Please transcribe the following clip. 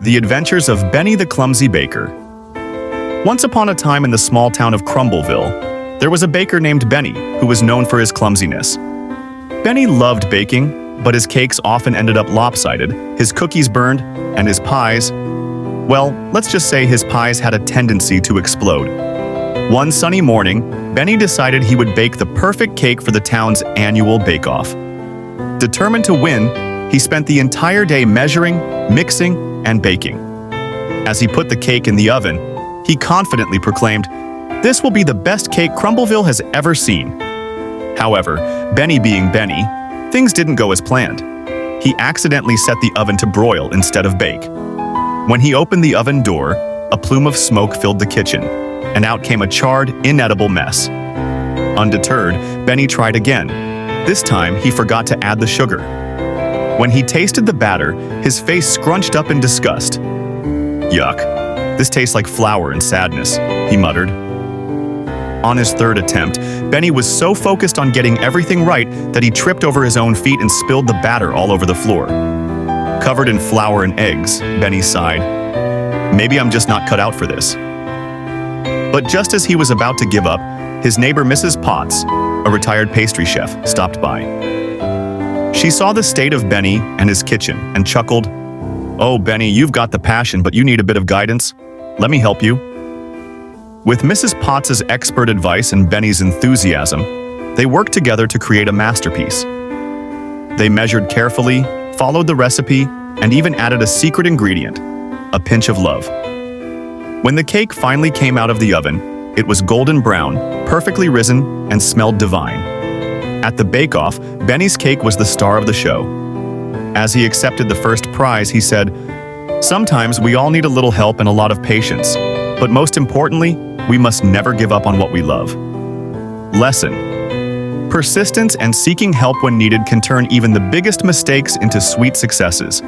The Adventures of Benny the Clumsy Baker. Once upon a time in the small town of Crumbleville, there was a baker named Benny who was known for his clumsiness. Benny loved baking, but his cakes often ended up lopsided, his cookies burned, and his pies, well, let's just say his pies had a tendency to explode. One sunny morning, Benny decided he would bake the perfect cake for the town's annual bake-off. Determined to win, he spent the entire day measuring, mixing, and baking. As he put the cake in the oven, he confidently proclaimed, "This will be the best cake Crumbleville has ever seen." However, Benny being Benny, things didn't go as planned. He accidentally set the oven to broil instead of bake. When he opened the oven door, a plume of smoke filled the kitchen, and out came a charred, inedible mess. Undeterred, Benny tried again. This time, he forgot to add the sugar. When he tasted the batter, his face scrunched up in disgust. "Yuck, this tastes like flour and sadness," he muttered. On his third attempt, Benny was so focused on getting everything right that he tripped over his own feet and spilled the batter all over the floor. Covered in flour and eggs, Benny sighed. "Maybe I'm just not cut out for this." But just as he was about to give up, his neighbor Mrs. Potts, a retired pastry chef, stopped by. She saw the state of Benny and his kitchen and chuckled, "Oh, Benny, you've got the passion, but you need a bit of guidance. Let me help you." With Mrs. Potts's expert advice and Benny's enthusiasm, they worked together to create a masterpiece. They measured carefully, followed the recipe, and even added a secret ingredient, a pinch of love. When the cake finally came out of the oven, it was golden brown, perfectly risen, and smelled divine. At the bake-off, Benny's cake was the star of the show. As he accepted the first prize, he said, "Sometimes we all need a little help and a lot of patience, but most importantly, we must never give up on what we love." Lesson: persistence and seeking help when needed can turn even the biggest mistakes into sweet successes.